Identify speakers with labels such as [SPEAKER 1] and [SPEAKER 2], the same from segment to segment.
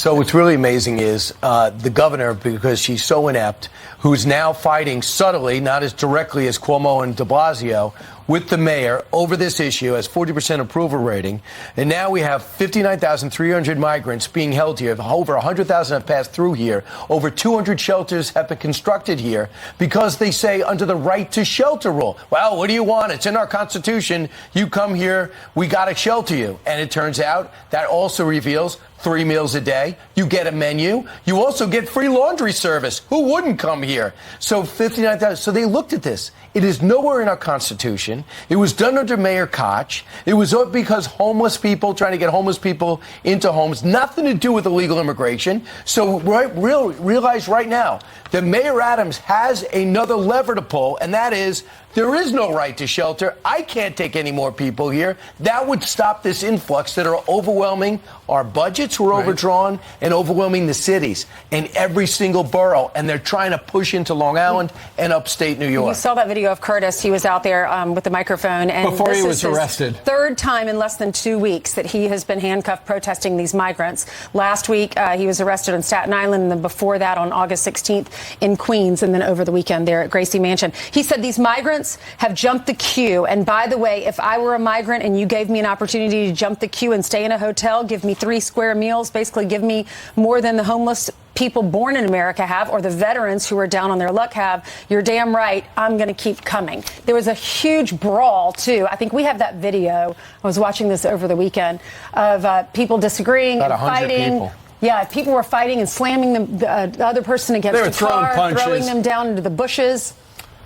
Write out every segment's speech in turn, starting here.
[SPEAKER 1] So what's really amazing is the governor, because she's so inept, who's now fighting subtly, not as directly as Cuomo and de Blasio, with the mayor over this issue, has 40% approval rating. And now we have 59,300 migrants being held here. Over 100,000 have passed through here. Over 200 shelters have been constructed here because they say under the right to shelter rule. Well, what do you want? It's in our Constitution. You come here, we got to shelter you. And it turns out that also reveals 3 meals a day. You get a menu. You also get free laundry service. Who wouldn't come here? So 59,000. So they looked at this. It is nowhere in our Constitution. It was done under Mayor Koch. It was because homeless people, trying to get homeless people into homes, nothing to do with illegal immigration. So realize right now that Mayor Adams has another lever to pull, and that is there is no right to shelter. I can't take any more people here. That would stop this influx that are overwhelming our budgets were overdrawn and overwhelming the cities and every single borough. And they're trying to push into Long Island and upstate New York.
[SPEAKER 2] You saw that video of Curtis. He was out there with the microphone. And
[SPEAKER 3] before he was arrested.
[SPEAKER 2] Third time in less than 2 weeks that he has been handcuffed protesting these migrants. Last week, he was arrested on Staten Island, and then before that on August 16th in Queens, and then over the weekend there at Gracie Mansion. He said these migrants have jumped the queue. And by the way, if I were a migrant and you gave me an opportunity to jump the queue and stay in a hotel, give me 3 square meals, basically give me more than the homeless people born in America have, or the veterans who are down on their luck have, you're damn right, I'm going to keep coming. There was a huge brawl, too. I think we have that video. I was watching this over the weekend of people disagreeing and fighting. People. Yeah, people were fighting and slamming the other person against the car, throwing them down into the bushes.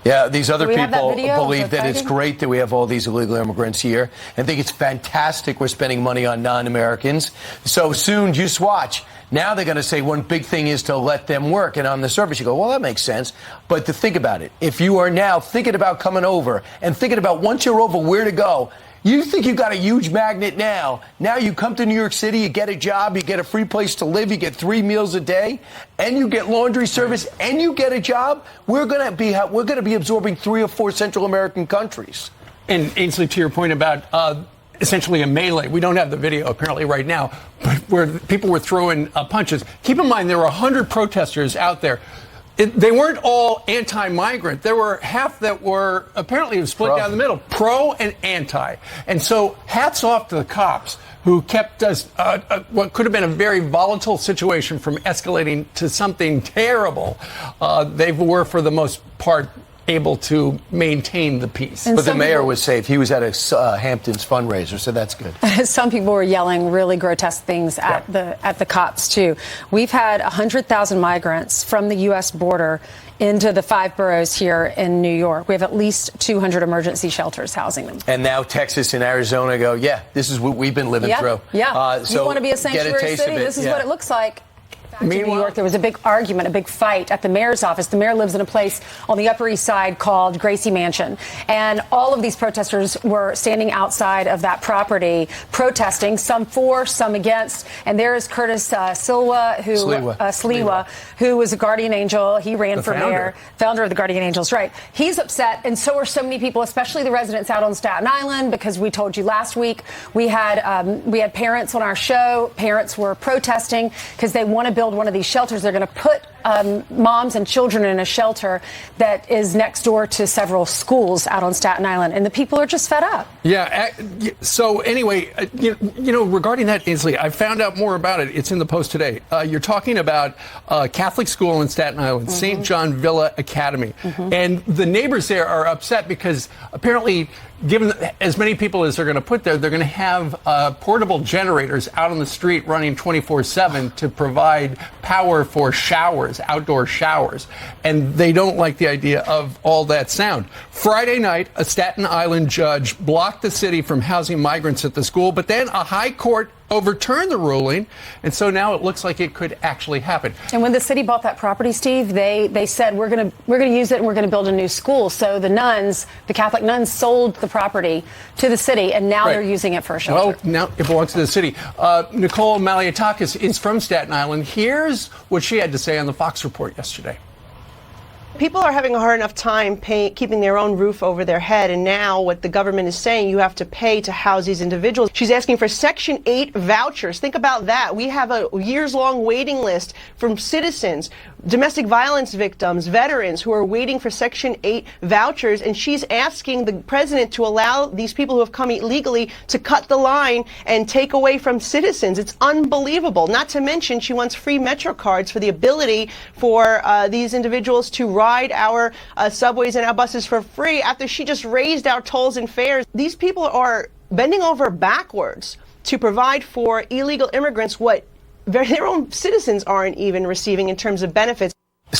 [SPEAKER 1] Yeah, these other people believe that it's great that we have all these illegal immigrants here and think it's fantastic we're spending money on non-Americans. So soon, just watch. Now they're going to say one big thing is to let them work. And on the surface, you go, well, that makes sense. But to think about it, if you are now thinking about coming over and thinking about once you're over where to go, you think you've got a huge magnet now. Now you come to New York City, you get a job, you get a free place to live, you get 3 meals a day, and you get laundry service, and you get a job. We're going to be absorbing 3 or 4 Central American countries.
[SPEAKER 3] And Ainsley, to your point about essentially a melee, we don't have the video apparently right now, but where people were throwing punches. Keep in mind there were 100 protesters out there. They weren't all anti-migrant. There were half that were apparently split down the middle, pro and anti. And so hats off to the cops who kept us what could have been a very volatile situation from escalating to something terrible. They were, for the most part, able to maintain the peace.
[SPEAKER 1] But the mayor was safe. He was at a Hamptons fundraiser, so that's good.
[SPEAKER 2] Some people were yelling really grotesque things at the cops, too. We've had 100,000 migrants from the U.S. border into the 5 boroughs here in New York. We have at least 200 emergency shelters housing them.
[SPEAKER 1] And now Texas and Arizona go, yeah, this is what we've been living through.
[SPEAKER 2] Yeah,
[SPEAKER 1] so
[SPEAKER 2] you want to be a sanctuary city? This is what it looks like. In New York, there was a big argument, a big fight at the mayor's office. The mayor lives in a place on the Upper East Side called Gracie Mansion. And all of these protesters were standing outside of that property protesting, some for, some against. And there is Curtis Sliwa, who was a guardian angel. He ran for mayor, founder of the Guardian Angels. Right. He's upset. And so are so many people, especially the residents out on Staten Island, because we told you last week we had parents on our show. Parents were protesting because they want to build one of these shelters. They're going to put moms and children in a shelter that is next door to several schools out on Staten Island, and the people are just fed up.
[SPEAKER 3] Yeah. So anyway, you know, regarding that, Ainsley, I found out more about it. It's in the Post today. You're talking about a Catholic school in Staten Island, St. John Villa Academy, and the neighbors there are upset because apparently, given as many people as they're going to put there, they're going to have portable generators out on the street running 24/7 to provide power for showers, outdoor showers. And they don't like the idea of all that sound. Friday night, a Staten Island judge blocked the city from housing migrants at the school, but then a high court overturned the ruling, and so now it looks like it could actually happen.
[SPEAKER 2] And when the city bought that property, Steve, they said we're going to use it and we're going to build a new school. So the nuns, the Catholic nuns, sold the property to the city, and now they're using it for a shelter.
[SPEAKER 3] Well, now it belongs to the city. Nicole Malliotakis is from Staten Island. Here's what she had to say on the Fox report yesterday.
[SPEAKER 4] People are having a hard enough time keeping their own roof over their head, and now what the government is saying, you have to pay to house these individuals. She's asking for Section 8 vouchers. Think about that. We have a years-long waiting list from citizens, domestic violence victims, veterans who are waiting for Section 8 vouchers, and she's asking the president to allow these people who have come illegally to cut the line and take away from citizens. It's unbelievable. Not to mention, she wants free Metro cards for the ability for these individuals to ride our subways and our buses for free after she just raised our tolls and fares. These people are bending over backwards to provide for illegal immigrants what their own citizens aren't even receiving in terms of benefits.